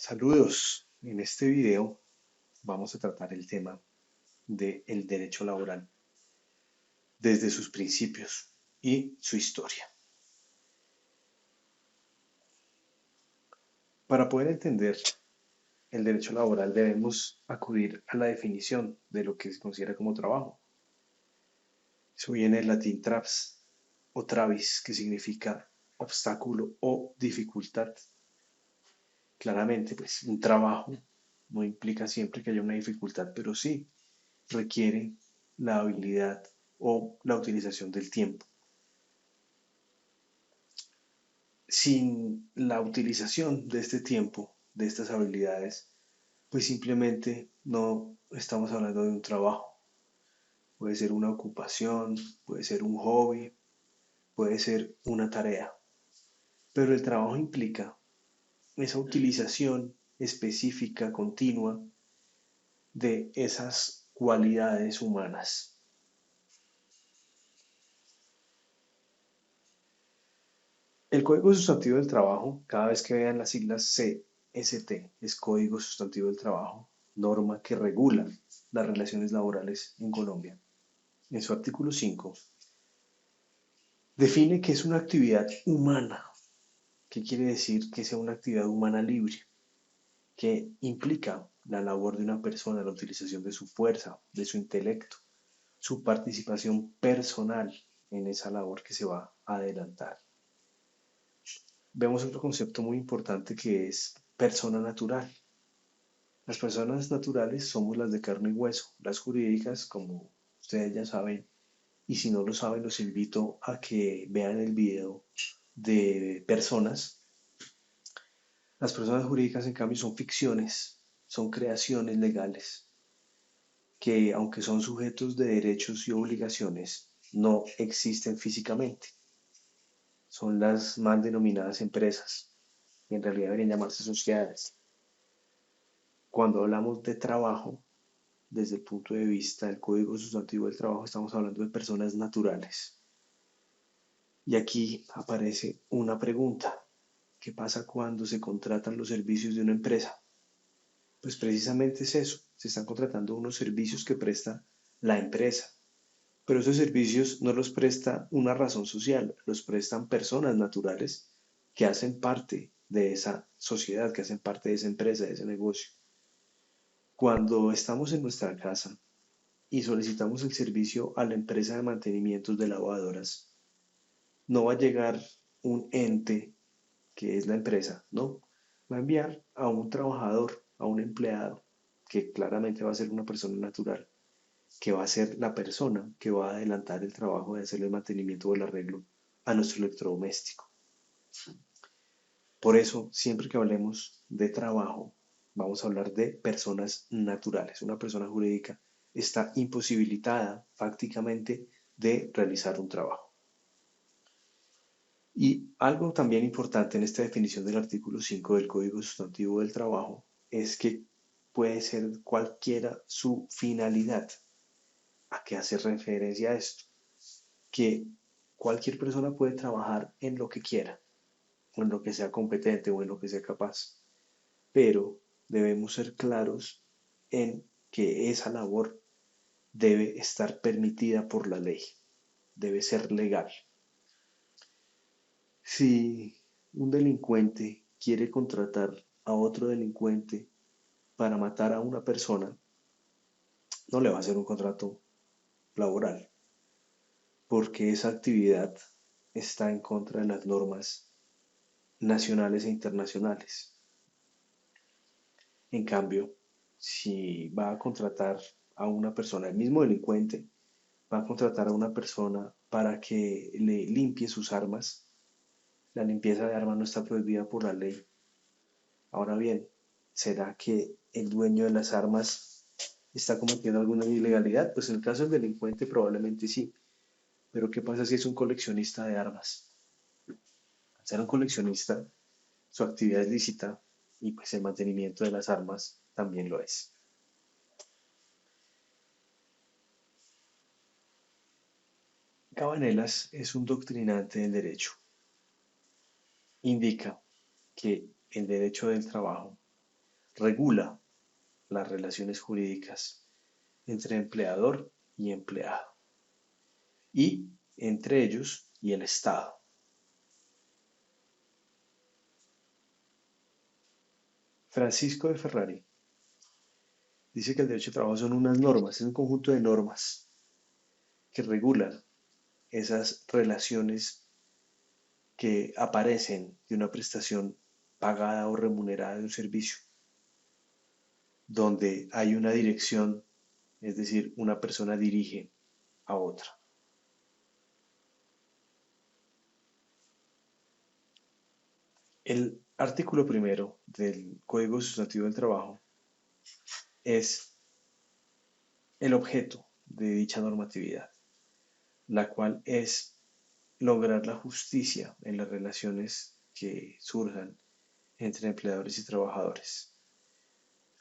Saludos. En este video vamos a tratar el tema del derecho laboral desde sus principios y su historia. Para poder entender el derecho laboral debemos acudir a la definición de lo que se considera como trabajo. Eso viene del latín traps o travis, que significa obstáculo o dificultad. Claramente, pues un trabajo no implica siempre que haya una dificultad, pero sí requiere la habilidad o la utilización del tiempo. Sin la utilización de este tiempo, de estas habilidades, pues simplemente no estamos hablando de un trabajo. Puede ser una ocupación, puede ser un hobby, puede ser una tarea. Pero el trabajo implica esa utilización específica, continua, de esas cualidades humanas. El Código Sustantivo del Trabajo, cada vez que vean las siglas CST, es Código Sustantivo del Trabajo, norma que regula las relaciones laborales en Colombia. En su artículo 5, define que es una actividad humana. ¿Qué quiere decir que sea una actividad humana libre? Que implica la labor de una persona, la utilización de su fuerza, de su intelecto, su participación personal en esa labor que se va a adelantar. Vemos otro concepto muy importante que es persona natural. Las personas naturales somos las de carne y hueso, las jurídicas, como ustedes ya saben, y si no lo saben, los invito a que vean el video de personas. Las personas jurídicas, en cambio, son ficciones, son creaciones legales, que aunque son sujetos de derechos y obligaciones, no existen físicamente. Son las mal denominadas empresas, y en realidad deberían llamarse sociedades. Cuando hablamos de trabajo, desde el punto de vista del Código Sustantivo del Trabajo, estamos hablando de personas naturales. Y aquí aparece una pregunta. ¿Qué pasa cuando se contratan los servicios de una empresa? Pues precisamente es eso. Se están contratando unos servicios que presta la empresa. Pero esos servicios no los presta una razón social, los prestan personas naturales que hacen parte de esa sociedad, que hacen parte de esa empresa, de ese negocio. Cuando estamos en nuestra casa y solicitamos el servicio a la empresa de mantenimientos de lavadoras, no va a llegar un ente que es la empresa, no, va a enviar a un trabajador, a un empleado, que claramente va a ser una persona natural, que va a ser la persona que va a adelantar el trabajo de hacer el mantenimiento o el arreglo a nuestro electrodoméstico. Por eso, siempre que hablemos de trabajo, vamos a hablar de personas naturales. Una persona jurídica está imposibilitada prácticamente de realizar un trabajo. Y algo también importante en esta definición del artículo 5 del Código Sustantivo del Trabajo es que puede ser cualquiera su finalidad. ¿A qué hace referencia a esto? Que cualquier persona puede trabajar en lo que quiera, o en lo que sea competente o en lo que sea capaz, pero debemos ser claros en que esa labor debe estar permitida por la ley, debe ser legal. Si un delincuente quiere contratar a otro delincuente para matar a una persona, no le va a hacer un contrato laboral, porque esa actividad está en contra de las normas nacionales e internacionales. En cambio, si va a contratar a una persona, el mismo delincuente, va a contratar a una persona para que le limpie sus armas, la limpieza de armas no está prohibida por la ley. Ahora bien, ¿será que el dueño de las armas está cometiendo alguna ilegalidad? Pues en el caso del delincuente probablemente sí. Pero ¿qué pasa si es un coleccionista de armas? Al ser un coleccionista, su actividad es lícita y pues el mantenimiento de las armas también lo es. Cabanelas es un doctrinante del derecho. Indica que el derecho del trabajo regula las relaciones jurídicas entre empleador y empleado y entre ellos y el Estado. Francisco de Ferrari dice que el derecho de trabajo son unas normas, es un conjunto de normas que regulan esas relaciones que aparecen de una prestación pagada o remunerada de un servicio, donde hay una dirección, es decir, una persona dirige a otra. El artículo primero del Código Sustantivo del Trabajo es el objeto de dicha normatividad, la cual es lograr la justicia en las relaciones que surjan entre empleadores y trabajadores,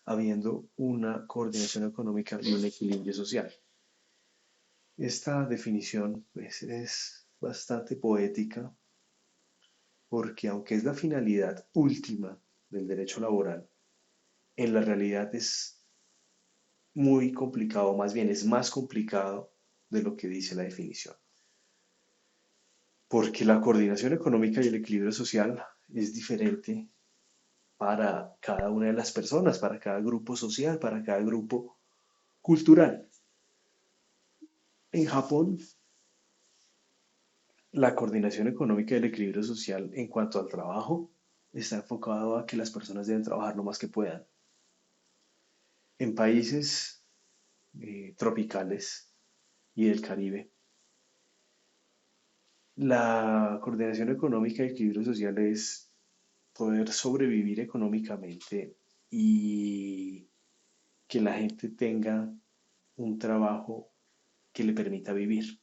habiendo una coordinación económica y un equilibrio social. Esta definición pues, es bastante poética porque aunque es la finalidad última del derecho laboral, en la realidad es muy complicado, más bien es más complicado de lo que dice la definición. Porque la coordinación económica y el equilibrio social es diferente para cada una de las personas, para cada grupo social, para cada grupo cultural. En Japón, la coordinación económica y el equilibrio social en cuanto al trabajo está enfocado a que las personas deben trabajar lo más que puedan. En países tropicales y del Caribe, la coordinación económica y equilibrio social es poder sobrevivir económicamente y que la gente tenga un trabajo que le permita vivir.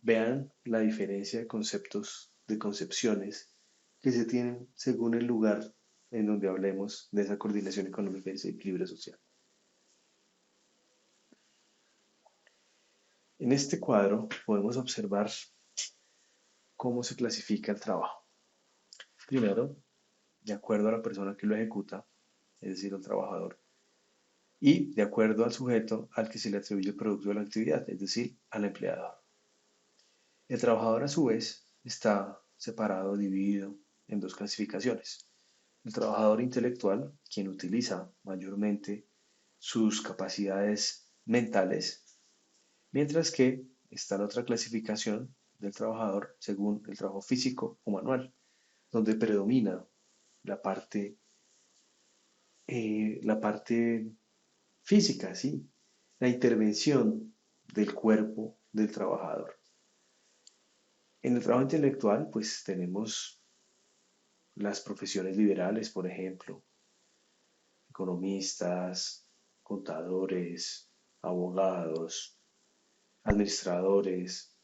Vean la diferencia de conceptos, de concepciones que se tienen según el lugar en donde hablemos de esa coordinación económica y ese equilibrio social. En este cuadro podemos observar cómo se clasifica el trabajo. Primero, de acuerdo a la persona que lo ejecuta, es decir, el trabajador, y de acuerdo al sujeto al que se le atribuye el producto de la actividad, es decir, al empleador. El trabajador, a su vez, está separado, dividido en dos clasificaciones. El trabajador intelectual, quien utiliza mayormente sus capacidades mentales, mientras que está la otra clasificación del trabajador según el trabajo físico o manual, donde predomina la parte física, ¿sí? La intervención del cuerpo del trabajador. En el trabajo intelectual, pues tenemos las profesiones liberales, por ejemplo, economistas, contadores, abogados, administradores,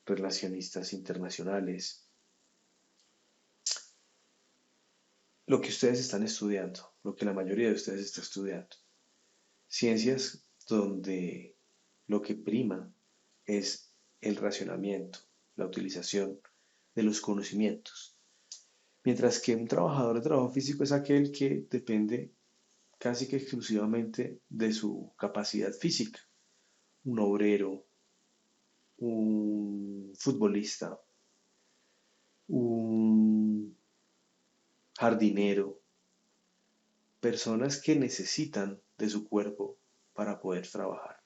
relacionistas internacionales. Lo que ustedes están estudiando, lo que la mayoría de ustedes está estudiando. Ciencias donde lo que prima es el racionamiento, la utilización de los conocimientos. Mientras que un trabajador de trabajo físico es aquel que depende casi que exclusivamente de su capacidad física. Un obrero, un futbolista, un jardinero, personas que necesitan de su cuerpo para poder trabajar.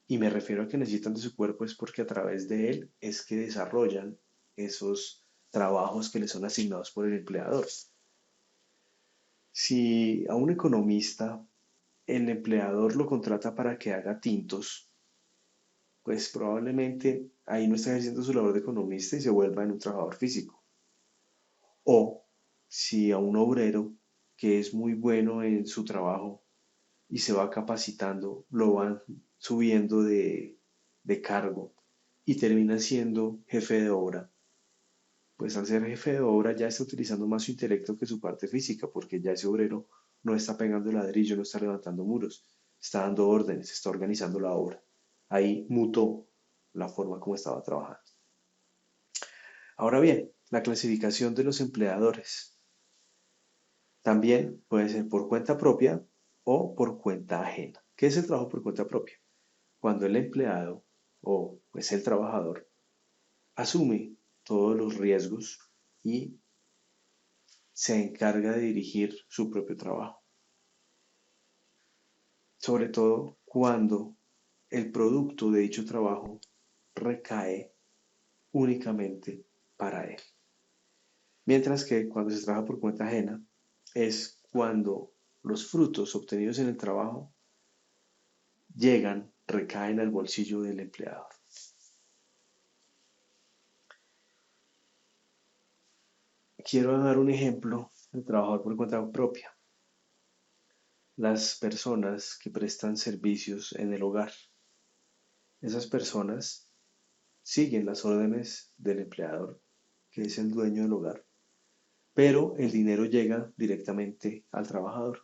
Y me refiero a que necesitan de su cuerpo es porque a través de él es que desarrollan esos trabajos que les son asignados por el empleador. Si a un economista el empleador lo contrata para que haga tintos, pues probablemente ahí no está ejerciendo su labor de economista y se vuelva en un trabajador físico. O si a un obrero que es muy bueno en su trabajo y se va capacitando, lo van subiendo de cargo y termina siendo jefe de obra, pues al ser jefe de obra ya está utilizando más su intelecto que su parte física, porque ya ese obrero no está pegando ladrillo, no está levantando muros, está dando órdenes, está organizando la obra. Ahí mutó la forma como estaba trabajando. Ahora bien, la clasificación de los empleadores. También puede ser por cuenta propia o por cuenta ajena. ¿Qué es el trabajo por cuenta propia? Cuando el empleado o pues el trabajador asume todos los riesgos y se encarga de dirigir su propio trabajo. Sobre todo cuando el producto de dicho trabajo recae únicamente para él. Mientras que cuando se trabaja por cuenta ajena es cuando los frutos obtenidos en el trabajo llegan, recaen al bolsillo del empleador. Quiero dar un ejemplo de trabajador por cuenta propia. Las personas que prestan servicios en el hogar. Esas personas siguen las órdenes del empleador, que es el dueño del hogar, pero el dinero llega directamente al trabajador.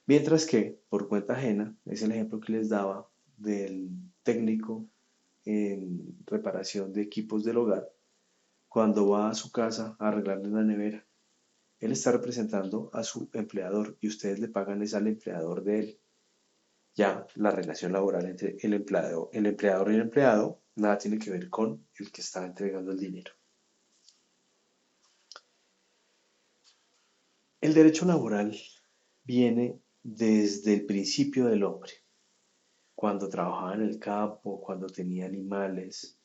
Mientras que, por cuenta ajena, es el ejemplo que les daba del técnico en reparación de equipos del hogar, cuando va a su casa a arreglarle la nevera. Él está representando a su empleador y ustedes le pagan es al empleador de él. Ya la relación laboral entre el empleador y el empleado nada tiene que ver con el que está entregando el dinero. El derecho laboral viene desde el principio del hombre, cuando trabajaba en el campo, cuando tenía animales,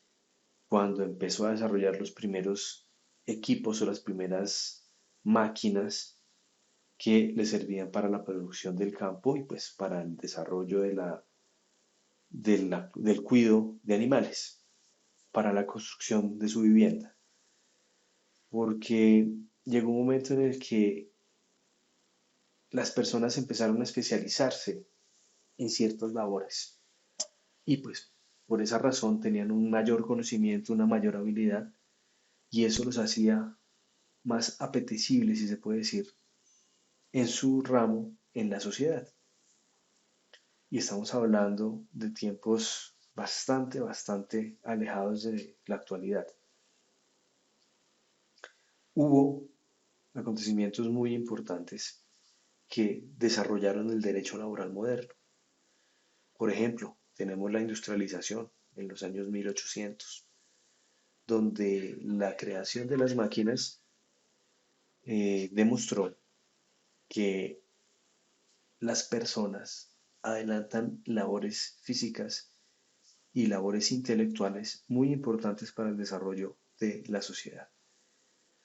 cuando empezó a desarrollar los primeros equipos o las primeras máquinas que le servían para la producción del campo y pues para el desarrollo del cuidado de animales, para la construcción de su vivienda. Porque llegó un momento en el que las personas empezaron a especializarse en ciertas labores y pues por esa razón tenían un mayor conocimiento, una mayor habilidad y eso los hacía más apetecibles, si se puede decir, en su ramo en la sociedad. Y estamos hablando de tiempos bastante alejados de la actualidad. Hubo acontecimientos muy importantes que desarrollaron el derecho laboral moderno. Por ejemplo, tenemos la industrialización en los años 1800, donde la creación de las máquinas demostró que las personas adelantan labores físicas y labores intelectuales muy importantes para el desarrollo de la sociedad.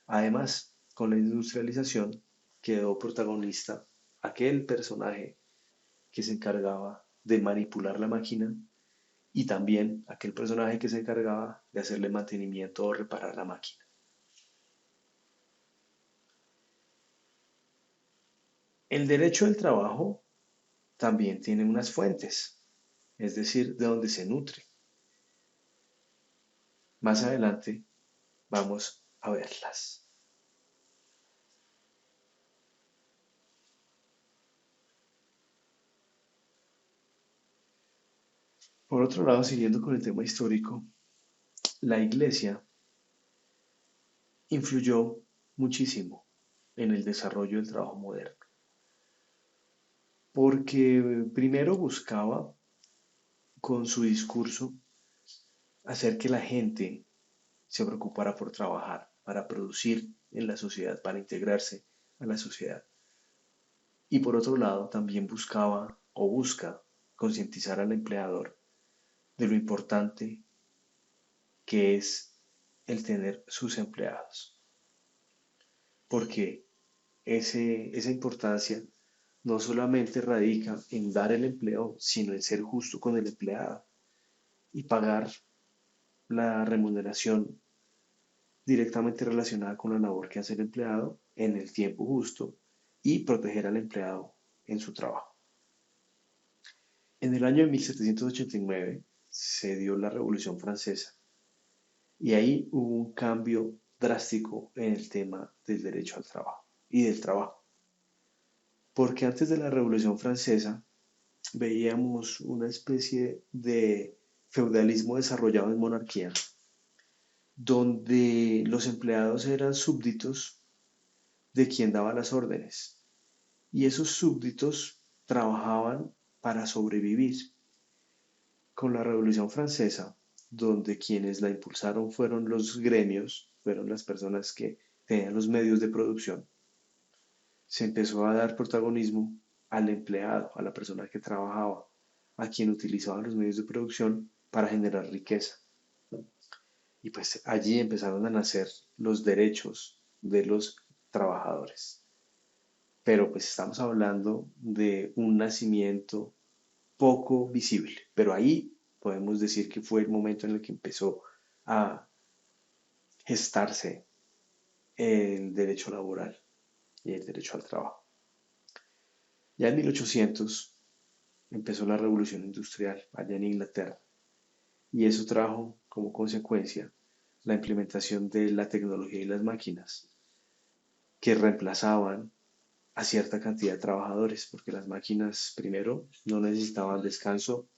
Además, con la industrialización quedó protagonista aquel personaje que se encargaba de manipular la máquina y también aquel personaje que se encargaba de hacerle mantenimiento o reparar la máquina. El derecho del trabajo también tiene unas fuentes, es decir, de donde se nutre. Más adelante vamos a verlas. Por otro lado, siguiendo con el tema histórico, la iglesia influyó muchísimo en el desarrollo del trabajo moderno, porque primero buscaba con su discurso hacer que la gente se preocupara por trabajar, para producir en la sociedad, para integrarse a la sociedad. Y por otro lado, también buscaba o busca concientizar al empleador de lo importante que es el tener sus empleados. Porque esa importancia no solamente radica en dar el empleo, sino en ser justo con el empleado y pagar la remuneración directamente relacionada con la labor que hace el empleado en el tiempo justo y proteger al empleado en su trabajo. En el año de 1789 se dio la Revolución Francesa y ahí hubo un cambio drástico en el tema del derecho al trabajo y del trabajo. Porque antes de la Revolución Francesa veíamos una especie de feudalismo desarrollado en monarquía, donde los empleados eran súbditos de quien daba las órdenes. Y esos súbditos trabajaban para sobrevivir. Con la Revolución Francesa, donde quienes la impulsaron fueron los gremios, fueron las personas que tenían los medios de producción, se empezó a dar protagonismo al empleado, a la persona que trabajaba, a quien utilizaba los medios de producción para generar riqueza. Y pues allí empezaron a nacer los derechos de los trabajadores. Pero pues estamos hablando de un nacimiento poco visible, pero ahí podemos decir que fue el momento en el que empezó a gestarse el derecho laboral y el derecho al trabajo. Ya en 1800 empezó la revolución industrial allá en Inglaterra y eso trajo como consecuencia la implementación de la tecnología y las máquinas que reemplazaban a cierta cantidad de trabajadores, porque las máquinas, primero, no necesitaban descanso,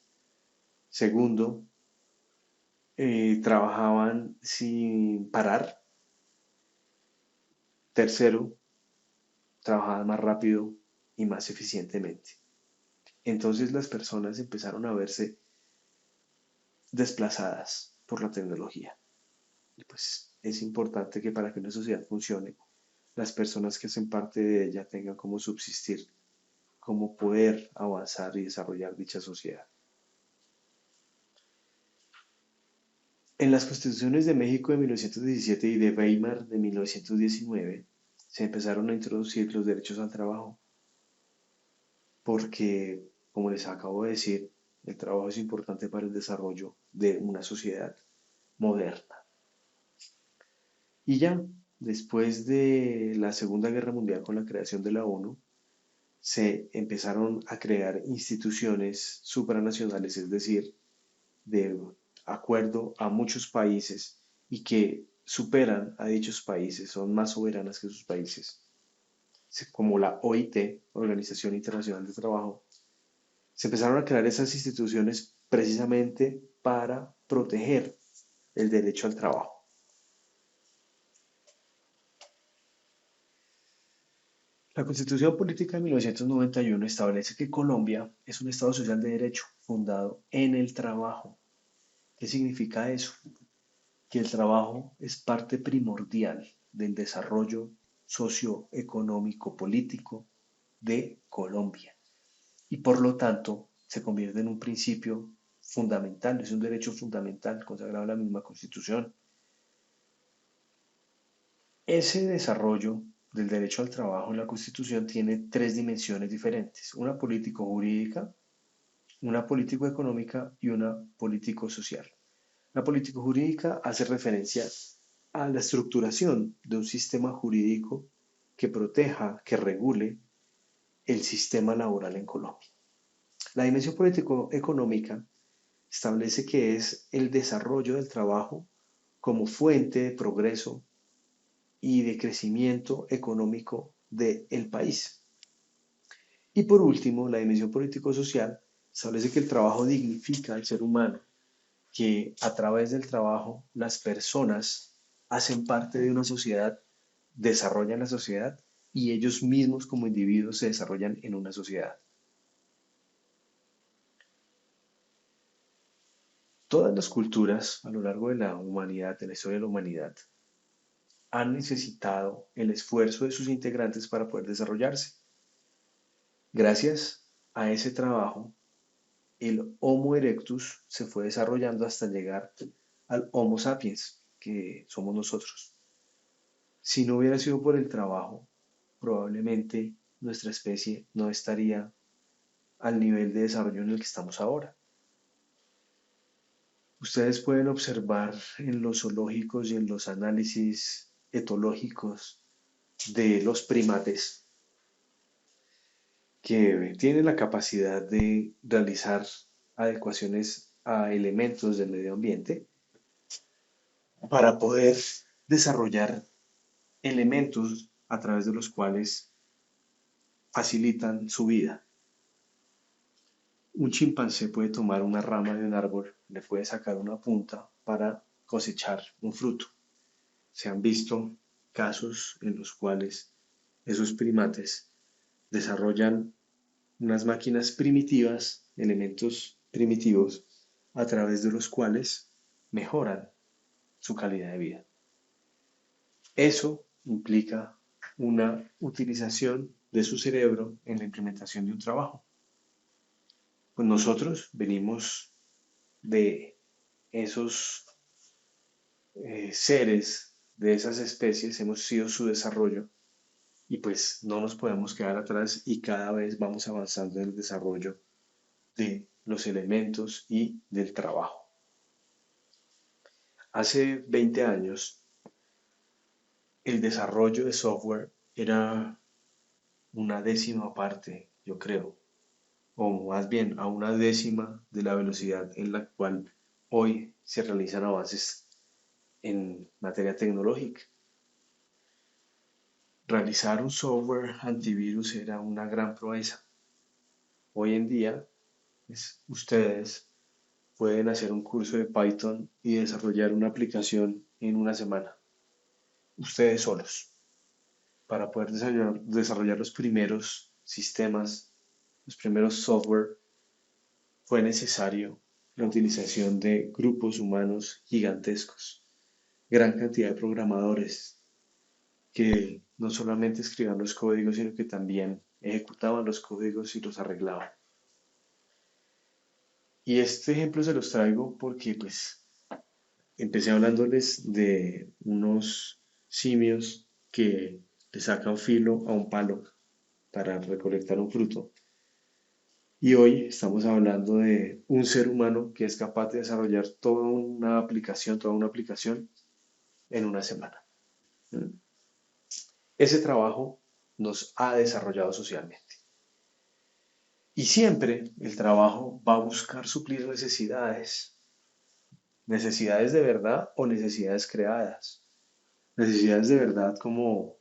segundo, trabajaban sin parar, tercero, trabajaban más rápido y más eficientemente. Entonces las personas empezaron a verse desplazadas por la tecnología. Y pues es importante que para que una sociedad funcione, las personas que hacen parte de ella tengan cómo subsistir, cómo poder avanzar y desarrollar dicha sociedad. En las constituciones de México de 1917 y de Weimar de 1919 se empezaron a introducir los derechos al trabajo porque, como les acabo de decir, el trabajo es importante para el desarrollo de una sociedad moderna. Y ya, después de la Segunda Guerra Mundial con la creación de la ONU, se empezaron a crear instituciones supranacionales, es decir, de acuerdo a muchos países y que superan a dichos países, son más soberanas que sus países, como la OIT, Organización Internacional de Trabajo. Se empezaron a crear esas instituciones precisamente para proteger el derecho al trabajo. La Constitución Política de 1991 establece que Colombia es un Estado social de derecho fundado en el trabajo. ¿Qué significa eso? Que el trabajo es parte primordial del desarrollo socioeconómico político de Colombia y por lo tanto se convierte en un principio fundamental, es un derecho fundamental consagrado en la misma Constitución. Ese desarrollo del derecho al trabajo en la Constitución tiene tres dimensiones diferentes, una político-jurídica, una político-económica y una político-social. La político-jurídica hace referencia a la estructuración de un sistema jurídico que proteja, que regule el sistema laboral en Colombia. La dimensión político-económica establece que es el desarrollo del trabajo como fuente de progreso y de crecimiento económico del país. Y por último, la dimensión político-social establece que el trabajo dignifica al ser humano, que a través del trabajo las personas hacen parte de una sociedad, desarrollan la sociedad y ellos mismos como individuos se desarrollan en una sociedad. Todas las culturas a lo largo de la humanidad, de la historia de la humanidad, han necesitado el esfuerzo de sus integrantes para poder desarrollarse. Gracias a ese trabajo, el Homo erectus se fue desarrollando hasta llegar al Homo sapiens, que somos nosotros. Si no hubiera sido por el trabajo, probablemente nuestra especie no estaría al nivel de desarrollo en el que estamos ahora. Ustedes pueden observar en los zoológicos y en los análisis etológicos de los primates que tienen la capacidad de realizar adecuaciones a elementos del medio ambiente para poder desarrollar elementos a través de los cuales facilitan su vida. Un chimpancé puede tomar una rama de un árbol, le puede sacar una punta para cosechar un fruto. Se han visto casos en los cuales esos primates desarrollan unas máquinas primitivas, elementos primitivos, a través de los cuales mejoran su calidad de vida. Eso implica una utilización de su cerebro en la implementación de un trabajo. Pues nosotros venimos de esos seres, de esas especies, hemos sido su desarrollo y pues no nos podemos quedar atrás y cada vez vamos avanzando en el desarrollo de los elementos y del trabajo. Hace 20 años el desarrollo de software era una décima parte, yo creo, o más bien a una décima de la velocidad en la cual hoy se realizan avances en materia tecnológica. Realizar un software antivirus era una gran proeza. Hoy en día, ustedes pueden hacer un curso de Python y desarrollar una aplicación en una semana, ustedes solos, para poder desarrollar los primeros sistemas, los primeros software. Fue necesario la utilización de grupos humanos gigantescos, gran cantidad de programadores que no solamente escribían los códigos, sino que también ejecutaban los códigos y los arreglaban. Y este ejemplo se los traigo porque pues empecé hablándoles de unos simios que le sacan filo a un palo para recolectar un fruto. Y hoy estamos hablando de un ser humano que es capaz de desarrollar toda una aplicación en una semana. Ese trabajo nos ha desarrollado socialmente. Y siempre el trabajo va a buscar suplir necesidades, necesidades de verdad o necesidades creadas. Necesidades de verdad como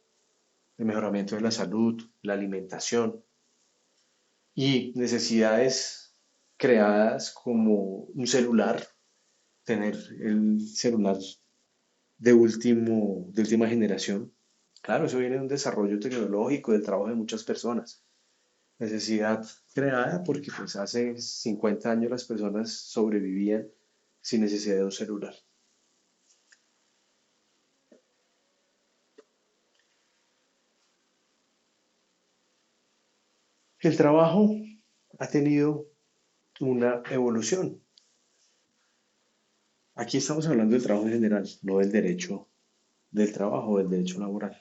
el mejoramiento de la salud, la alimentación y necesidades creadas como un celular, tener el celular de última generación. Claro, eso viene de un desarrollo tecnológico, del trabajo de muchas personas. Necesidad creada porque pues hace 50 años las personas sobrevivían sin necesidad de un celular. El trabajo ha tenido una evolución. Aquí estamos hablando del trabajo en general, no del derecho del trabajo, del derecho laboral.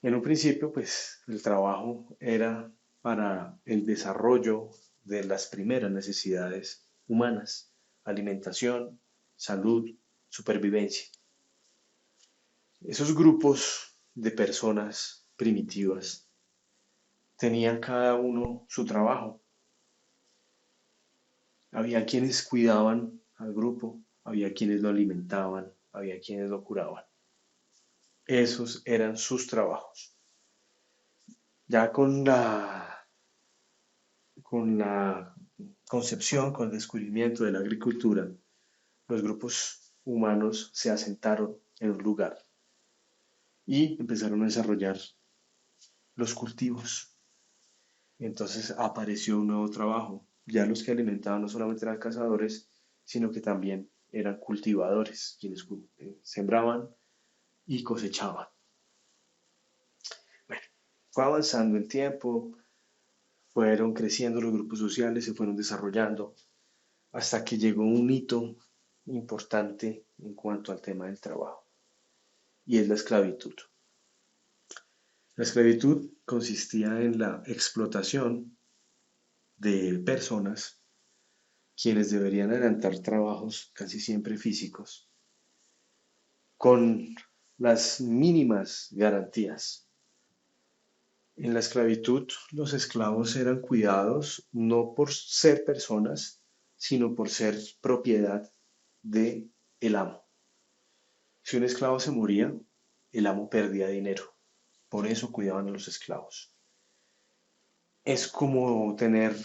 En un principio, pues el trabajo era para el desarrollo de las primeras necesidades humanas: alimentación, salud, supervivencia. Esos grupos de personas primitivas tenían cada uno su trabajo. Había quienes cuidaban al grupo, había quienes lo alimentaban, había quienes lo curaban. Esos eran sus trabajos. Ya con la concepción, con el descubrimiento de la agricultura, los grupos humanos se asentaron en un lugar y empezaron a desarrollar los cultivos. Entonces apareció un nuevo trabajo. Ya los que alimentaban no solamente eran cazadores, sino que también eran cultivadores, quienes sembraban y cosechaban. Bueno, fue avanzando el tiempo, fueron creciendo los grupos sociales, se fueron desarrollando, hasta que llegó un hito importante en cuanto al tema del trabajo, y es la esclavitud. La esclavitud consistía en la explotación de personas quienes deberían adelantar trabajos casi siempre físicos con las mínimas garantías. En la esclavitud, los esclavos eran cuidados no por ser personas, sino por ser propiedad de el amo. Si un esclavo se moría, el amo perdía dinero. Por eso cuidaban a los esclavos. Es como tener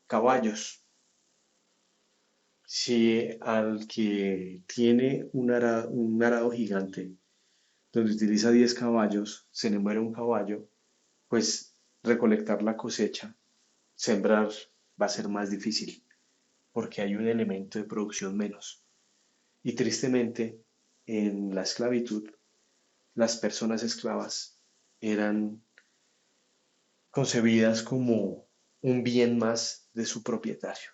caballos. Si al que tiene un arado gigante, donde utiliza 10 caballos, se le muere un caballo, pues recolectar la cosecha, sembrar va a ser más difícil porque hay un elemento de producción menos. Y tristemente, en la esclavitud, las personas esclavas eran concebidas como un bien más de su propietario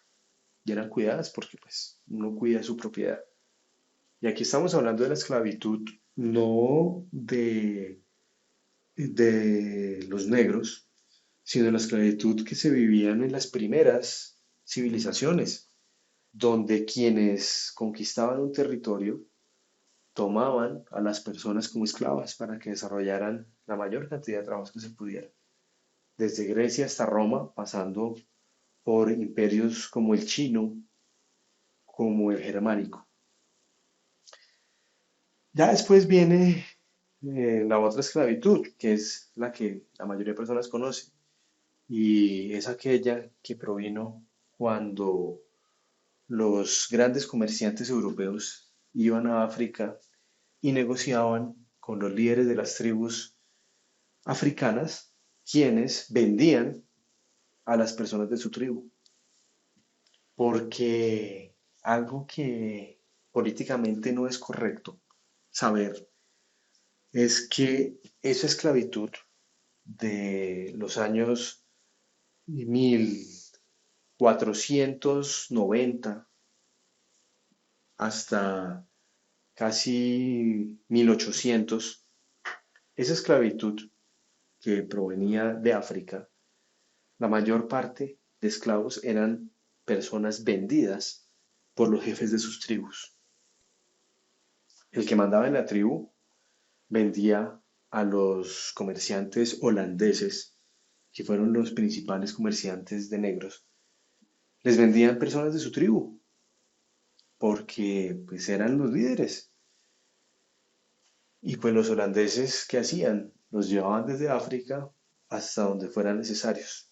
y eran cuidadas porque pues uno cuida su propiedad. Y aquí estamos hablando de la esclavitud no de los negros, sino de la esclavitud que se vivían en las primeras civilizaciones, donde quienes conquistaban un territorio tomaban a las personas como esclavas para que desarrollaran la mayor cantidad de trabajos que se pudiera, desde Grecia hasta Roma, pasando por imperios como el chino, como el germánico. Ya después viene la otra esclavitud, que es la que la mayoría de personas conocen, y es aquella que provino cuando los grandes comerciantes europeos iban a África y negociaban con los líderes de las tribus africanas, quienes vendían a las personas de su tribu. Porque algo que políticamente no es correcto saber es que esa esclavitud de los años 1490 hasta casi 1800, esa esclavitud que provenía de África, la mayor parte de esclavos eran personas vendidas por los jefes de sus tribus. El que mandaba en la tribu vendía a los comerciantes holandeses, que fueron los principales comerciantes de negros, les vendían personas de su tribu, porque pues eran los líderes. Y pues los holandeses, ¿qué hacían? Los llevaban desde África hasta donde fueran necesarios.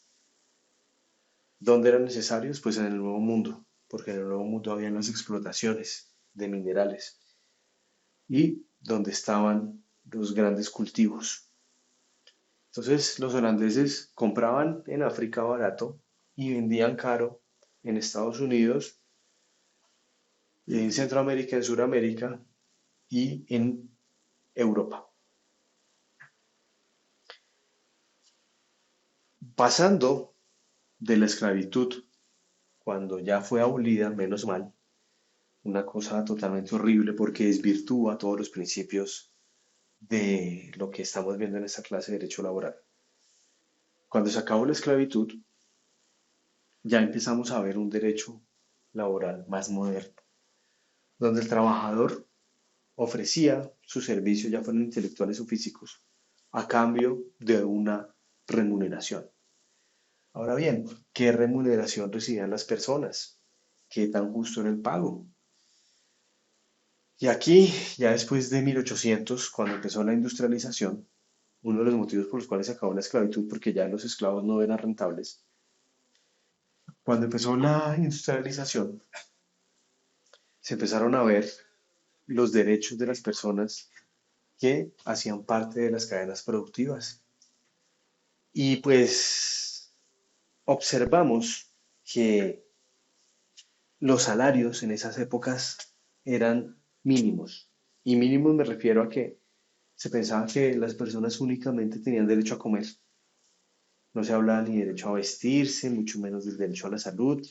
¿Dónde eran necesarios? Pues en el Nuevo Mundo, porque en el Nuevo Mundo habían las explotaciones de minerales y donde estaban los grandes cultivos. Entonces los holandeses compraban en África barato y vendían caro en Estados Unidos, en Centroamérica, en Sudamérica y en Europa. Pasando de la esclavitud, cuando ya fue abolida, menos mal, una cosa totalmente horrible porque desvirtúa todos los principios de lo que estamos viendo en esta clase de derecho laboral. Cuando se acabó la esclavitud, ya empezamos a ver un derecho laboral más moderno, donde el trabajador ofrecía sus servicios, ya fueran intelectuales o físicos, a cambio de una remuneración. Ahora bien, ¿qué remuneración recibían las personas? ¿Qué tan justo era el pago? Y aquí, ya después de 1800, cuando empezó la industrialización, uno de los motivos por los cuales se acabó la esclavitud, porque ya los esclavos no eran rentables, cuando empezó la industrialización, se empezaron a ver los derechos de las personas que hacían parte de las cadenas productivas. Y pues observamos que los salarios en esas épocas eran mínimos. Y mínimos me refiero a que se pensaba que las personas únicamente tenían derecho a comer. No se hablaba ni de derecho a vestirse, mucho menos del derecho a la salud.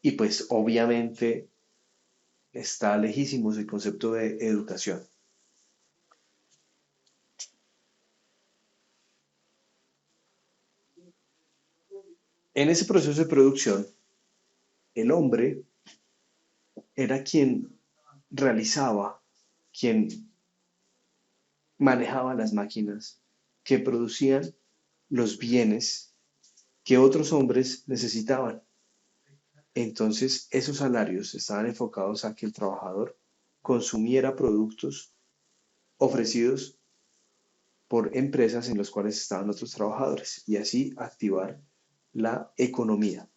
Y pues obviamente está lejísimos el concepto de educación. En ese proceso de producción, el hombre era quien realizaba, quien manejaba las máquinas que producían los bienes que otros hombres necesitaban. Entonces, esos salarios estaban enfocados a que el trabajador consumiera productos ofrecidos por empresas en las cuales estaban otros trabajadores y así activar la economía.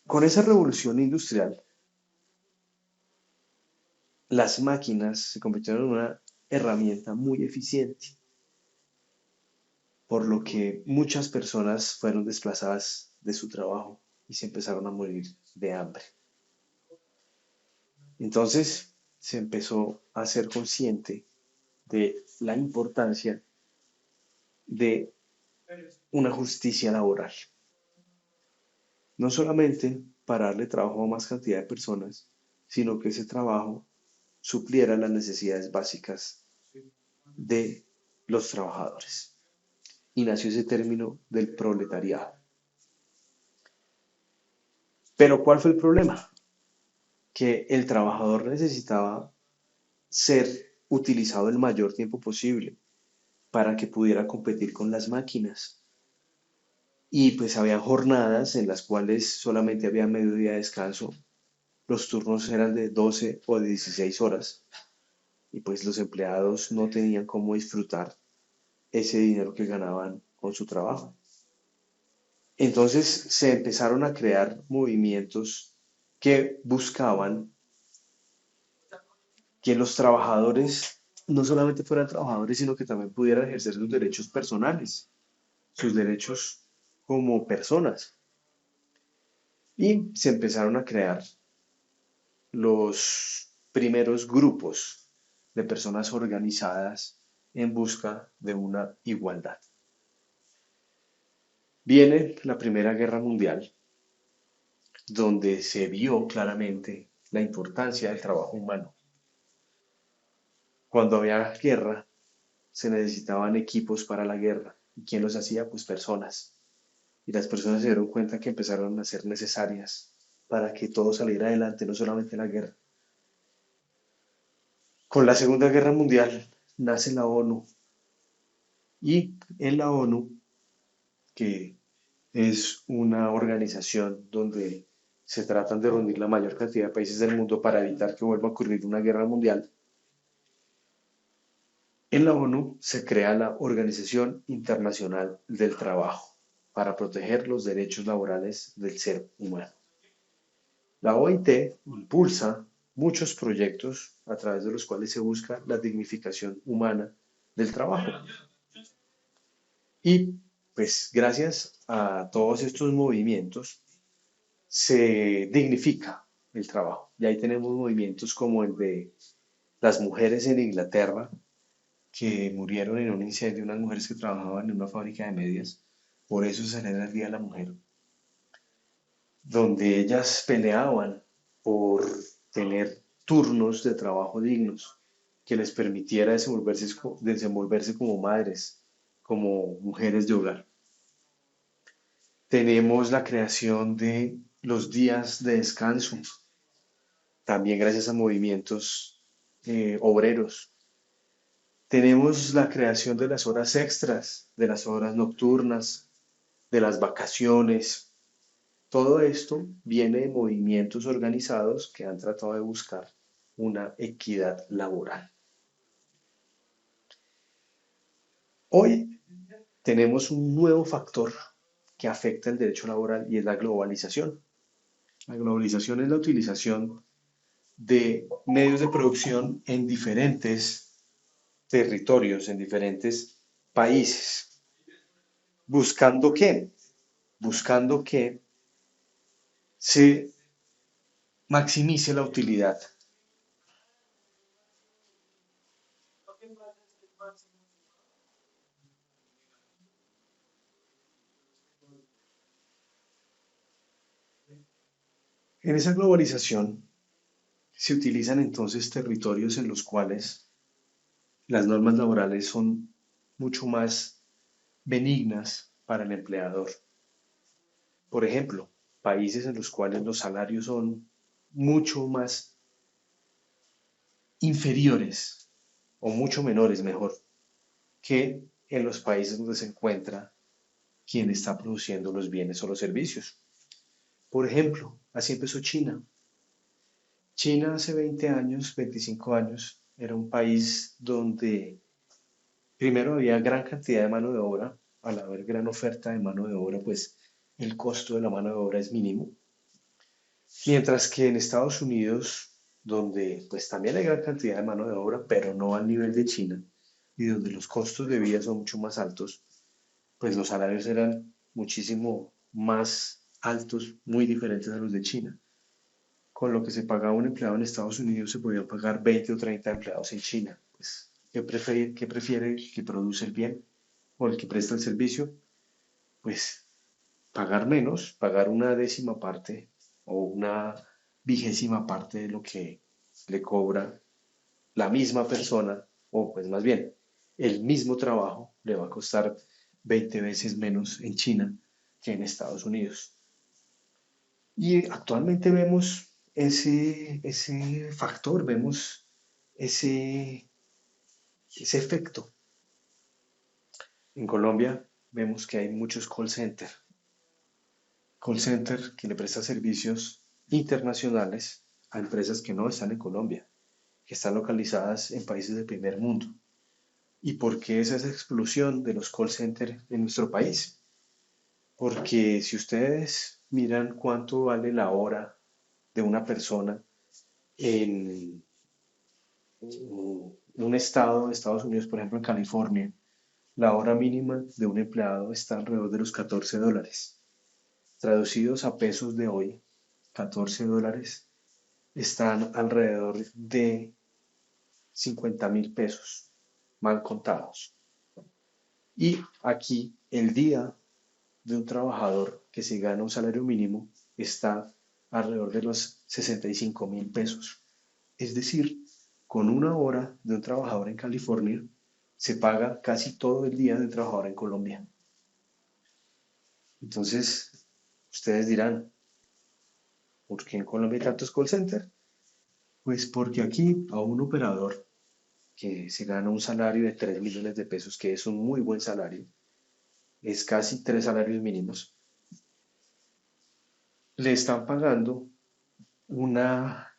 Con esa revolución industrial, las máquinas se convirtieron en una herramienta muy eficiente, por lo que muchas personas fueron desplazadas de su trabajo y se empezaron a morir de hambre. Entonces se empezó a ser consciente de la importancia de una justicia laboral, no solamente para darle trabajo a más cantidad de personas, sino que ese trabajo supliera las necesidades básicas de los trabajadores. Y nació ese término del proletariado. Pero ¿cuál fue el problema? Que el trabajador necesitaba ser utilizado el mayor tiempo posible para que pudiera competir con las máquinas. Y pues había jornadas en las cuales solamente había mediodía de descanso, los turnos eran de 12 o de 16 horas y pues los empleados no tenían cómo disfrutar ese dinero que ganaban con su trabajo. Entonces se empezaron a crear movimientos que buscaban que los trabajadores no solamente fueran trabajadores, sino que también pudieran ejercer sus derechos personales, sus derechos como personas. Y se empezaron a crear los primeros grupos de personas organizadas en busca de una igualdad. Viene la Primera Guerra Mundial, donde se vio claramente la importancia del trabajo humano. Cuando había guerra, se necesitaban equipos para la guerra. ¿Y quién los hacía? Pues personas. Y las personas se dieron cuenta que empezaron a ser necesarias para que todo saliera adelante, no solamente la guerra. Con la Segunda Guerra Mundial nace la ONU y en la ONU, que es una organización donde se tratan de reunir la mayor cantidad de países del mundo para evitar que vuelva a ocurrir una guerra mundial, en la ONU se crea la Organización Internacional del Trabajo para proteger los derechos laborales del ser humano. La OIT impulsa muchos proyectos a través de los cuales se busca la dignificación humana del trabajo. Y pues gracias a todos estos movimientos se dignifica el trabajo. Y ahí tenemos movimientos como el de las mujeres en Inglaterra, que murieron en un incendio, unas mujeres que trabajaban en una fábrica de medias. Por eso se celebra el Día de la Mujer, donde ellas peleaban por tener turnos de trabajo dignos que les permitiera desenvolverse como madres, como mujeres de hogar. Tenemos la creación de los días de descanso, también gracias a movimientos obreros. Tenemos la creación de las horas extras, de las horas nocturnas, de las vacaciones. Todo esto viene de movimientos organizados que han tratado de buscar una equidad laboral. Hoy tenemos un nuevo factor que afecta el derecho laboral y es la globalización. La globalización es la utilización de medios de producción en diferentes territorios, en diferentes países. ¿Buscando qué? Buscando que se maximice la utilidad. En esa globalización se utilizan entonces territorios en los cuales las normas laborales son mucho más benignas para el empleador. Por ejemplo, países en los cuales los salarios son mucho más inferiores o mucho menores, mejor, que en los países donde se encuentra quien está produciendo los bienes o los servicios. Por ejemplo, así empezó China. China hace 20 años, 25 años, era un país donde primero había gran cantidad de mano de obra. Al haber gran oferta de mano de obra, pues el costo de la mano de obra es mínimo. Mientras que en Estados Unidos donde pues también hay gran cantidad de mano de obra, pero no al nivel de China, y donde los costos de vida son mucho más altos, pues los salarios eran muchísimo más altos, muy diferentes a los de China. Con lo que se pagaba un empleado en Estados Unidos se podían pagar 20 o 30 empleados en China. Pues, ¿qué prefiere el que produce el bien o el que presta el servicio? Pues pagar menos, pagar una décima parte o una vigésima parte de lo que le cobra la misma persona, o pues más bien, el mismo trabajo le va a costar 20 veces menos en China que en Estados Unidos. Y actualmente vemos ese factor, vemos ese, ese efecto. En Colombia vemos que hay muchos call center que le prestan servicios internacionales a empresas que no están en Colombia, que están localizadas en países del primer mundo. ¿Y por qué es esa explosión de los call centers en nuestro país? Porque si ustedes miran cuánto vale la hora de una persona en un estado de Estados Unidos, por ejemplo en California, la hora mínima de un empleado está alrededor de los $14. Traducidos a pesos de hoy, $14 están alrededor de 50.000 pesos, mal contados. Y aquí el día de un trabajador que se gana un salario mínimo está alrededor de los 65.000 pesos. Es decir, con una hora de un trabajador en California se paga casi todo el día de un trabajador en Colombia. Entonces, ustedes dirán, ¿por qué en Colombia hay tantos call centers? Pues porque aquí a un operador que se gana un salario de 3 millones de pesos, que es un muy buen salario, es casi 3 salarios mínimos, le están pagando una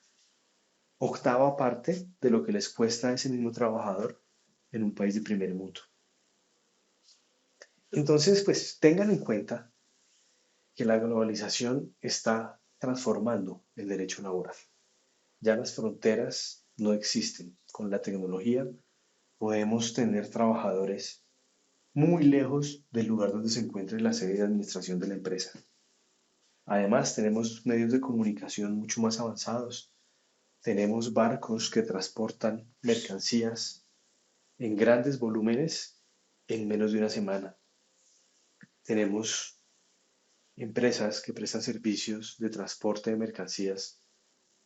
octava parte de lo que les cuesta a ese mismo trabajador en un país de primer mundo. Entonces, pues tengan en cuenta que la globalización está transformando el derecho laboral. Ya las fronteras no existen. Con la tecnología podemos tener trabajadores muy lejos del lugar donde se encuentre la sede de administración de la empresa. Además, tenemos medios de comunicación mucho más avanzados. Tenemos barcos que transportan mercancías en grandes volúmenes en menos de una semana. Tenemos empresas que prestan servicios de transporte de mercancías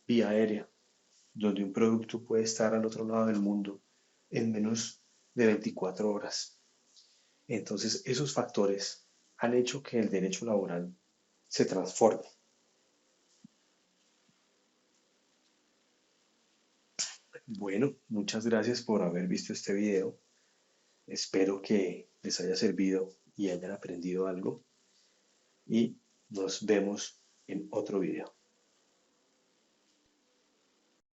vía aérea, donde un producto puede estar al otro lado del mundo en menos de 24 horas. Entonces, esos factores han hecho que el derecho laboral se transforme. Bueno, muchas gracias por haber visto este video. Espero que les haya servido y hayan aprendido algo. Y nos vemos en otro video.